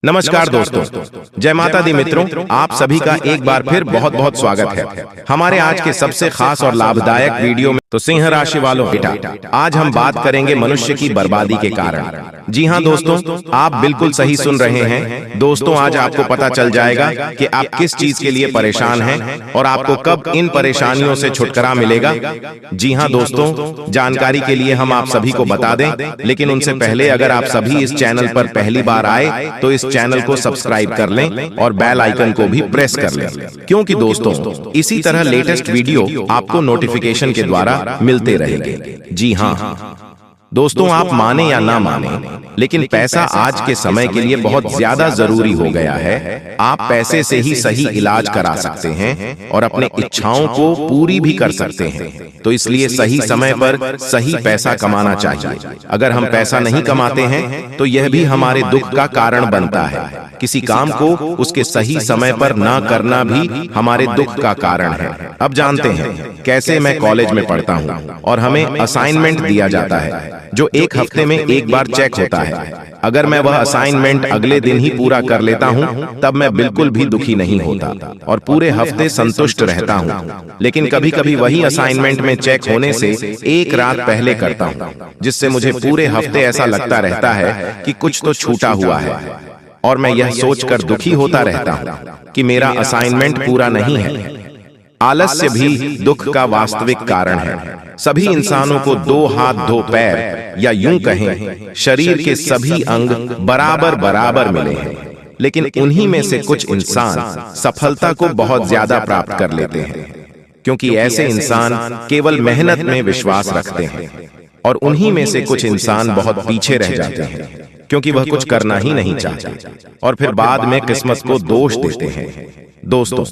नमस्कार दोस्तों, जय माता दी मित्रों, आप सभी का एक बार फिर बहुत बहुत स्वागत है हमारे आज के सबसे खास और लाभदायक वीडियो में। तो सिंह राशि वालों बेटा, आज हम बात करेंगे मनुष्य की बर्बादी के कारण। जी हाँ दोस्तों, आप बिल्कुल सही सुन रहे हैं। दोस्तों, आज आपको पता चल जाएगा कि आप किस चीज के लिए परेशान हैं और आपको कब इन परेशानियों से छुटकारा मिलेगा। जी हाँ दोस्तों, जानकारी के लिए हम आप सभी को बता दें, लेकिन उनसे पहले अगर आप सभी इस चैनल पर पहली बार आए तो इस चैनल को सब्सक्राइब कर लें और बेल आइकन को भी प्रेस कर लें, क्योंकि दोस्तों इसी तरह लेटेस्ट वीडियो आपको नोटिफिकेशन के द्वारा मिलते रहेंगे। जी हाँ दोस्तों, आप माने या ना माने, लेकिन पैसा आज के समय के लिए बहुत ज्यादा जरूरी हो गया है। आप पैसे से ही सही इलाज करा सकते हैं और अपने इच्छाओं को पूरी भी कर सकते हैं। तो इसलिए सही समय पर सही पैसा कमाना चाहिए। अगर हम पैसा नहीं कमाते हैं तो यह भी हमारे दुख का कारण बनता है। किसी काम को उसके सही समय पर ना करना भी हमारे दुख का कारण है। अब जानते हैं कैसे। मैं कॉलेज में पढ़ता हूँ और हमें असाइनमेंट दिया जाता है जो एक हफ्ते में एक बार चेक होता है। अगर मैं वह असाइनमेंट अगले दिन ही पूरा कर लेता हूँ तब मैं बिल्कुल भी दुखी नहीं होता और पूरे हफ्ते संतुष्ट रहता हूँ। लेकिन कभी कभी वही असाइनमेंट में चेक होने से एक रात पहले करता हूँ, जिससे मुझे पूरे हफ्ते ऐसा लगता रहता है कि कुछ तो छूटा हुआ है और मैं यह सोचकर दुखी होता रहता हूँ कि मेरा असाइनमेंट पूरा नहीं है। आलस्य भी दुख का वास्तविक कारण है। सभी इंसानों को दो हाथ दो पैर या यूं कहें शरीर के सभी अंग बराबर बराबर मिले हैं, लेकिन उन्हीं में से कुछ इंसान सफलता को बहुत ज्यादा प्राप्त कर लेते हैं, क्योंकि ऐसे इंसान केवल मेहनत में विश्वास रखते हैं। और उन्हीं में से कुछ इंसान बहुत पीछे रह जाते हैं, क्योंकि वह कुछ करना ही नहीं चाहते और फिर बाद में किस्मत को दोष देते हैं। दोस्तों,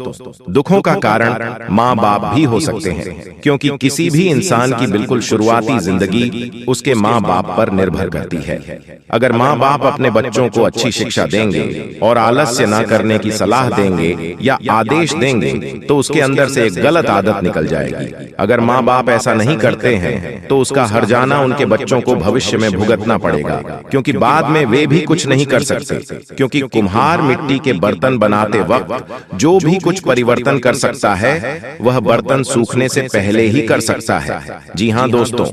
दुखों का कारण माँ बाप भी हो सकते हैं, क्योंकि किसी भी इंसान की बिल्कुल शुरुआती जिंदगी उसके माँ बाप पर निर्भर करती है। अगर माँ बाप अपने बच्चों को अच्छी शिक्षा देंगे और आलस्य न करने की सलाह देंगे या आदेश देंगे तो उसके अंदर से एक गलत आदत निकल जाएगी। अगर माँ बाप ऐसा नहीं करते हैं तो उसका हर्जाना उनके बच्चों को भविष्य में भुगतना पड़ेगा, क्योंकि बाद में वे भी कुछ नहीं कर सकते, क्योंकि कुम्हार मिट्टी के बर्तन बनाते वक्त जो भी कुछ परिवर्तन कर सकता है वह बर्तन सूखने से पहले ही कर सकता है। जी हाँ दोस्तों,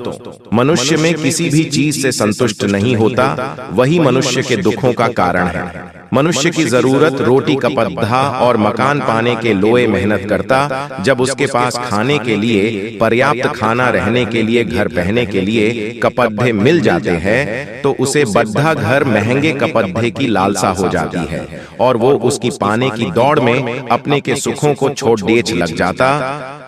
मनुष्य में किसी भी चीज से संतुष्ट नहीं होता, वही मनुष्य के दुखों का कारण है। मनुष्य की जरूरत रोटी कपड़ा और मकान पाने के लोए मेहनत करता। जब उसके पास खाने के लिए पर्याप्त खाना, रहने के लिए घर, पहनने के लिए कपड़े मिल जाते हैं तो उसे बद्धा घर, महंगे कपड़े की लालसा हो जाती है और वो उसकी पाने की दौड़ में अपने के सुखों को छोड़ देच लग जाता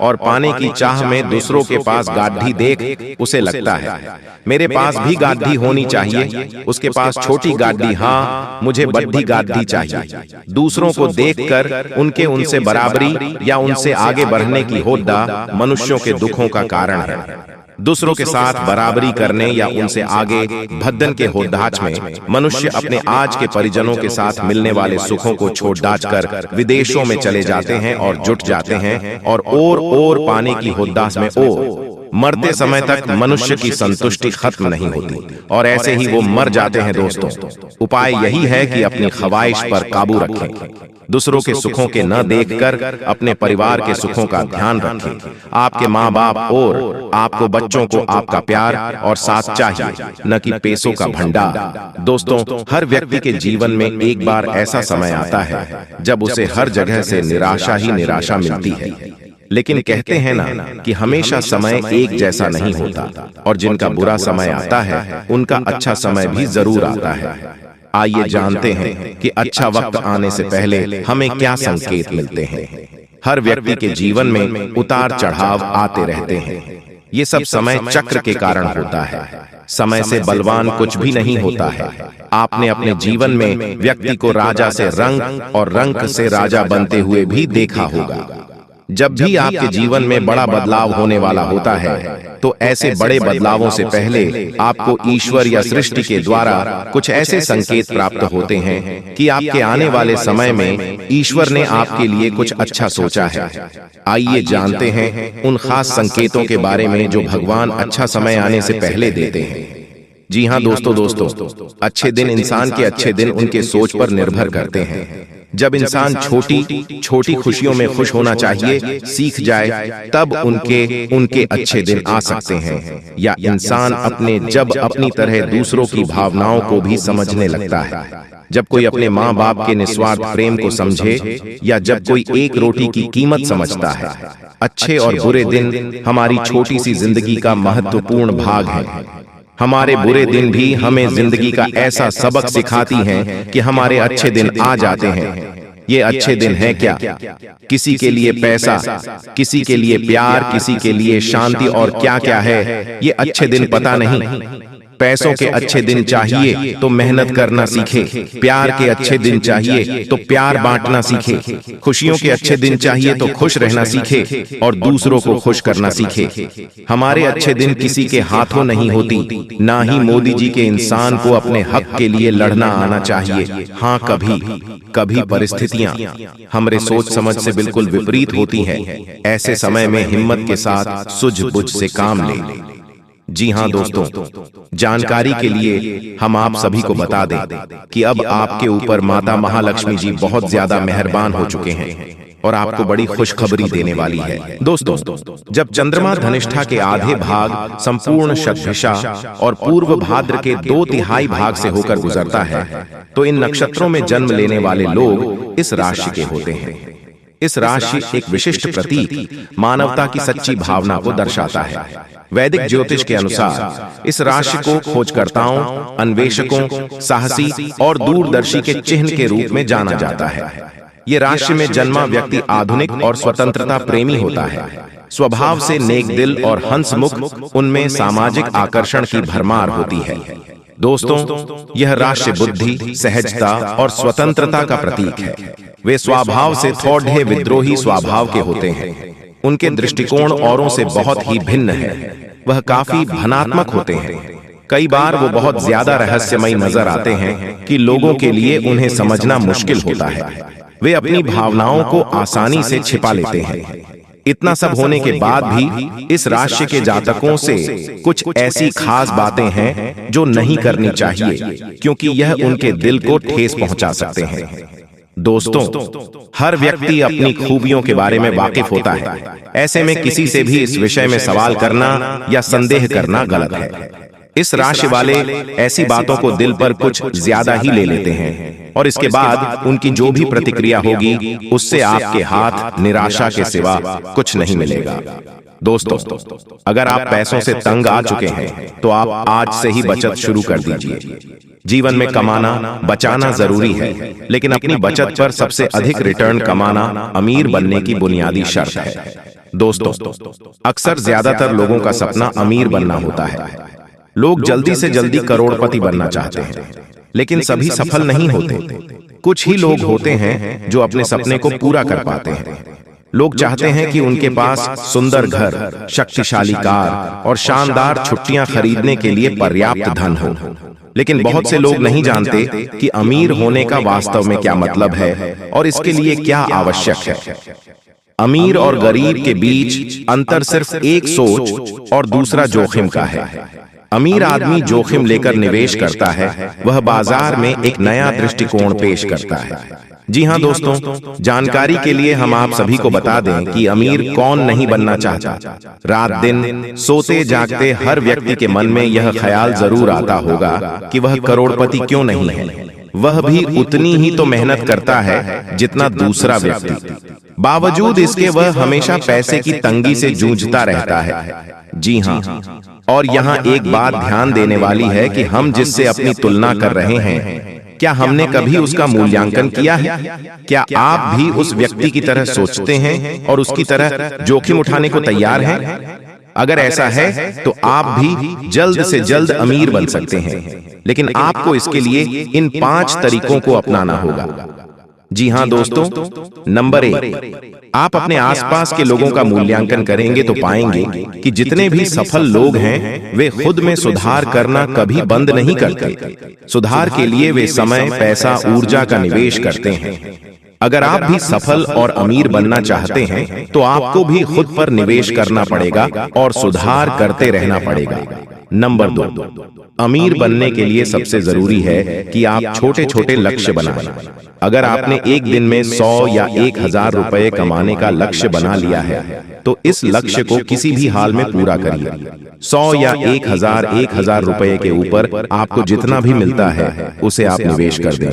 और पाने की चाह में दूसरों के पास गाढ़ी देख उसे लगता है मेरे पास भी गाढ़ी होनी चाहिए, उसके पास छोटी गाढ़ी, हाँ मुझे बड़ी गाढ़ी चाहिए। दूसरों को देखकर उनके उनसे बराबरी या उनसे आगे बढ़ने की होद्दा मनुष्यों के दुखों का कारण है। दूसरों के साथ बराबरी करने या उनसे आगे भद्दन के होदाच में मनुष्य अपने आज के परिजनों के साथ मिलने वाले सुखों को छोड़ डाच कर विदेशों में चले जाते हैं और जुट जाते हैं और पाने की होदास में मरते समय तक मनुष्य की संतुष्टि खत्म नहीं होती और ऐसे ही वो मर जाते हैं। दोस्तों, उपाय यही है कि अपनी ख्वाहिश पर काबू रखें, दूसरों के सुखों के न देखकर अपने परिवार के सुखों का ध्यान रखें। आपके माँ बाप और आपको बच्चों को आपका प्यार और साथ चाहिए, न कि पैसों का भंडार। दोस्तों, हर व्यक्ति के जीवन में एक बार ऐसा समय आता है जब उसे हर जगह से निराशा ही निराशा मिलती है, लेकिन कहते हैं ना कि हमेशा समय एक जैसा नहीं होता और जिनका बुरा समय आता है उनका अच्छा समय भी जरूर आता है। आइए जानते हैं कि अच्छा वक्त आने से पहले हमें क्या संकेत मिलते हैं। हर व्यक्ति के जीवन में उतार चढ़ाव आते रहते हैं। ये सब समय चक्र के कारण होता है। समय से बलवान कुछ भी नहीं होता है। आपने अपने जीवन में व्यक्ति को राजा से रंक और रंक से राजा बनते हुए भी देखा होगा। जब भी आपके जीवन में बड़ा बदलाव होने वाला होता है तो ऐसे बड़े बदलावों से पहले आपको ईश्वर या सृष्टि के द्वारा कुछ ऐसे संकेत प्राप्त होते हैं कि आपके आने वाले समय में ईश्वर ने आपके लिए कुछ अच्छा सोचा है। आइए जानते हैं उन खास संकेतों के बारे में जो भगवान अच्छा समय आने से पहले देते हैं। जी हाँ दोस्तों, अच्छे दिन इंसान के अच्छे दिन उनके सोच पर निर्भर करते हैं। जब इंसान छोटी छोटी खुशियों में खुश होना चाहिए सीख जाए, तब उनके अच्छे दिन आ सकते हैं। या इंसान जब अपनी तरह दूसरों की भावनाओं को भी समझने लगता है, जब कोई अपने माँ बाप के निस्वार्थ प्रेम को समझे, या जब कोई एक रोटी की कीमत समझता है। अच्छे और बुरे दिन हमारी छोटी सी जिंदगी का महत्वपूर्ण भाग है। हमारे बुरे दिन भी हमें जिंदगी का ऐसा सबक सिखाती हैं कि हमारे अच्छे दिन आ जाते हैं। ये अच्छे दिन हैं क्या? किसी के लिए पैसा, किसी के लिए प्यार, किसी के लिए शांति, और क्या क्या है ये अच्छे दिन पता नहीं। पैसों के अच्छे दिन चाहिए तो मेहनत करना सीखे, प्यार के अच्छे दिन चाहिए तो प्यार बांटना सीखे, खुशियों के अच्छे दिन चाहिए तो खुश रहना सीखे और दूसरों को खुश करना सीखे। हमारे अच्छे दिन किसी के हाथों नहीं होती, ना ही मोदी जी के इंसान को अपने हक के लिए लड़ना आना चाहिए। हाँ, कभी परिस्थितियां हमारे सोच समझ से बिल्कुल विपरीत होती हैं। ऐसे समय में हिम्मत के साथ सूझबूझ से काम लें। जी हाँ दोस्तों, जानकारी के लिए हम आप सभी को बता दें कि अब आपके ऊपर माता महालक्ष्मी जी बहुत ज्यादा मेहरबान हो चुके हैं और आपको बड़ी खुशखबरी देने वाली है। दोस्तों, जब चंद्रमा धनिष्ठा के आधे भाग, संपूर्ण शतभिषा और पूर्व भाद्र के 2/3 भाग से होकर गुजरता है, तो इन नक्षत्रों में जन्म लेने वाले लोग इस राशि के होते हैं। इस राशि एक विशिष्ट प्रतीक मानवता की सच्ची भावना को दर्शाता है। वैदिक ज्योतिष के अनुसार इस राशि को खोजकर्ताओं, अन्वेषकों, साहसी और दूरदर्शी के चिन्ह के रूप में जाना जाता है। ये राशि में जन्मा व्यक्ति आधुनिक और स्वतंत्रता प्रेमी होता है। स्वभाव से नेक दिल और हंसमुख, उनमें सामाजिक आकर्षण की भरमार होती है। दोस्तों, यह राशि बुद्धि, सहजता और स्वतंत्रता का प्रतीक है। वे स्वभाव से थोड़े विद्रोही स्वभाव के होते हैं। उनके दृष्टिकोण औरों से बहुत ही भिन्न है। वह काफी धनात्मक होते हैं। कई बार वो बहुत ज्यादा रहस्यमयी नजर आते हैं कि लोगों के लिए उन्हें समझना मुश्किल होता है। वे अपनी भावनाओं को आसानी से छिपा लेते हैं। इतना सब होने के बाद भी इस राशि के जातकों से कुछ ऐसी खास बातें हैं जो नहीं करनी चाहिए, क्योंकि यह उनके दिल को ठेस पहुंचा सकते हैं। दोस्तों, हर व्यक्ति अपनी खूबियों के बारे में वाकिफ होता है। ऐसे में किसी से भी इस विषय में सवाल करना या संदेह करना गलत है। इस राशि वाले ऐसी बातों को दिल पर कुछ ज्यादा ही ले लेते हैं और इसके बाद उनकी जो भी प्रतिक्रिया होगी उससे आपके हाथ निराशा के सिवा कुछ नहीं मिलेगा। दोस्तों, अगर आप पैसों से तंग आ चुके हैं तो आप आज से ही बचत शुरू कर दीजिए। जीवन में कमाना, बचाना जरूरी है, लेकिन अपनी बचत पर सबसे अधिक रिटर्न कमाना अमीर बनने की बुनियादी शर्त है। दोस्तों, अक्सर ज्यादातर लोगों का सपना अमीर बनना होता है। लोग जल्दी से जल्दी करोड़पति बनना चाहते हैं, लेकिन सभी सफल नहीं होते। कुछ ही लोग होते हैं जो अपने सपने को पूरा कर पाते हैं। लोग चाहते हैं कि उनके पास सुंदर घर, शक्तिशाली कार और शानदार छुट्टियां खरीदने के लिए पर्याप्त धन हो, लेकिन बहुत से लोग नहीं जानते कि अमीर होने का वास्तव में क्या मतलब है और इसके लिए क्या आवश्यक है। अमीर और गरीब के बीच अंतर सिर्फ एक सोच और दूसरा जोखिम का है। अमीर आदमी जोखिम लेकर निवेश करता है, वह बाजार में एक नया दृष्टिकोण पेश करता है। जी हाँ दोस्तों, जानकारी के लिए हम आप सभी को बता दें कि अमीर कौन नहीं बनना चाहता। रात दिन सोते जागते हर व्यक्ति के मन में यह ख्याल जरूर आता होगा कि वह करोड़पति क्यों नहीं है। वह भी उतनी ही तो मेहनत करता है जितना दूसरा व्यक्ति, बावजूद इसके वह हमेशा पैसे की तंगी से जूझता रहता है। जी हाँ, और यहाँ एक बात ध्यान देने वाली है कि हम जिससे अपनी तुलना कर रहे हैं, क्या हमने कभी उसका मूल्यांकन किया है? क्या आप भी उस व्यक्ति की तरह सोचते हैं और उसकी तरह जोखिम उठाने को तैयार हैं? अगर ऐसा है तो आप भी जल्द से जल्द अमीर बन सकते हैं, लेकिन आपको इसके लिए इन 5 तरीकों को अपनाना होगा। जी हाँ दोस्तों, नंबर 1, आप अपने आसपास के लोगों का मूल्यांकन करेंगे तो पाएंगे कि जितने भी सफल लोग हैं वे खुद में सुधार करना कभी बंद नहीं करते। सुधार के लिए वे समय, पैसा, ऊर्जा का निवेश करते हैं। अगर आप भी सफल और अमीर बनना चाहते हैं तो आपको भी खुद पर निवेश करना पड़ेगा और सुधार करते रहना पड़ेगा। नंबर 2, अमीर बनने के लिए सबसे जरूरी है कि आप छोटे छोटे लक्ष्य बनाएं। अगर आपने एक दिन में 100 या 1000 रुपए कमाने का लक्ष्य बना लिया है तो इस लक्ष्य को किसी भी हाल में पूरा करिए। 100 या 1000 रुपए के ऊपर आपको जितना भी मिलता है उसे आप निवेश कर दें।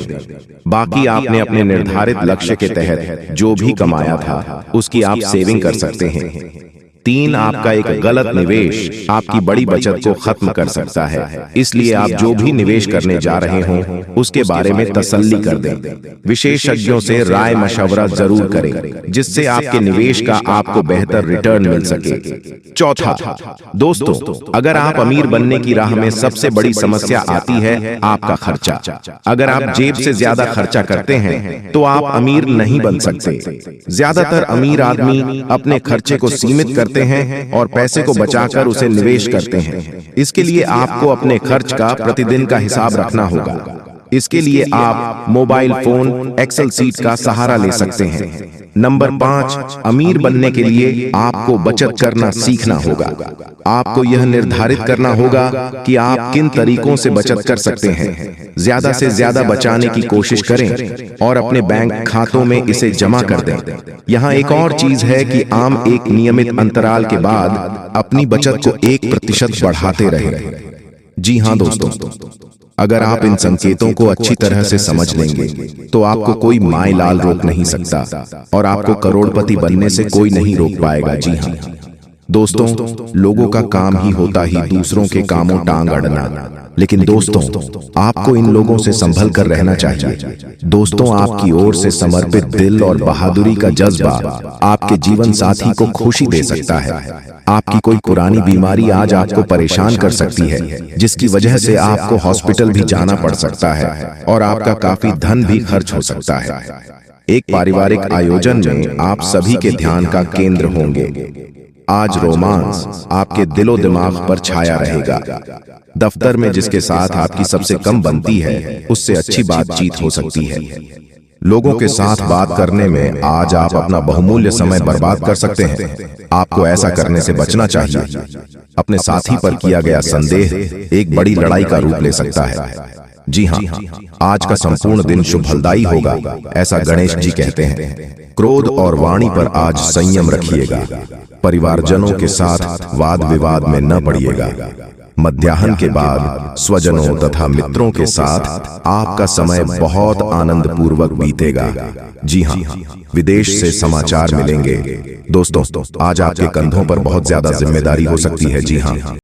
बाकी आपने अपने निर्धारित लक्ष्य के तहत जो भी कमाया था उसकी आप सेविंग कर सकते हैं। 3, आपका एक गलत निवेश आपकी बड़ी बचत को खत्म कर सकता है, इसलिए आप जो भी निवेश करने जा रहे हों उसके बारे में तसल्ली कर दें। विशेषज्ञों से राय मशवरा जरूर करें जिससे आपके निवेश का आपको बेहतर रिटर्न मिल सके। 4, दोस्तों, अगर आप अमीर बनने की राह में सबसे बड़ी समस्या आती है आपका खर्चा। अगर आप जेब से ज्यादा खर्चा करते हैं तो आप अमीर नहीं बन सकते। ज्यादातर अमीर आदमी अपने खर्चे को सीमित करते हैं और पैसे को बचाकर उसे निवेश करते हैं। इसके लिए आपको अपने खर्च का प्रतिदिन का हिसाब रखना होगा। इसके लिए आप मोबाइल फोन, एक्सेल सीट का सहारा ले सकते हैं। नंबर 5, अमीर बनने के लिए आपको बचत करना सीखना होगा। आपको यह निर्धारित करना होगा कि आप किन तरीकों से बचत कर सकते हैं। ज्यादा से ज्यादा बचाने की कोशिश करें और अपने बैंक खातों में इसे जमा कर दें। यहाँ एक और चीज है कि आम एक नियमित अंतराल के बाद अपनी बचत को 1% बढ़ाते रहें। जी हाँ दोस्तों, अगर आप इन संकेतों को अच्छी तरह से समझ लेंगे तो आपको कोई माय लाल रोक नहीं सकता और आपको करोड़पति बनने से कोई नहीं रोक पाएगा। जी हाँ दोस्तों, लोगों का काम ही होता ही दूसरों के कामों टांग अड़ना, लेकिन दोस्तों आपको इन लोगों से संभल कर रहना चाहिए। दोस्तों, आपकी ओर से समर्पित दिल और बहादुरी का जज्बा आपके जीवन साथी को खुशी दे सकता है। आपकी कोई पुरानी बीमारी आज आपको परेशान कर सकती है जिसकी वजह से आपको हॉस्पिटल भी जाना पड़ सकता है और आपका काफी धन भी खर्च हो सकता है। एक पारिवारिक आयोजन में आप सभी के ध्यान का केंद्र होंगे। आज रोमांस आपके दिलो दिमाग पर छाया रहेगा। दफ्तर में जिसके साथ आपकी सबसे कम बनती है उससे अच्छी बातचीत हो सकती है। लोगों के साथ बात करने में आज आप अपना बहुमूल्य समय बर्बाद कर सकते हैं। आपको ऐसा करने से बचना चाहिए। अपने साथी पर किया गया संदेह एक बड़ी लड़ाई का रूप ले सकता है। जी हाँ, आज का संपूर्ण दिन शुभ फलदायी होगा, ऐसा गणेश जी कहते हैं। क्रोध और वाणी पर आज संयम रखिएगा। परिवारजनों के साथ वाद विवाद में न पड़िएगा। मध्याह्न के बाद स्वजनों तथा मित्रों के साथ आपका समय बहुत आनंद पूर्वक बीतेगा। जी हाँ, विदेश से समाचार मिलेंगे। दोस्तों, आज आपके कंधों पर बहुत ज्यादा जिम्मेदारी हो सकती है। जी हाँ।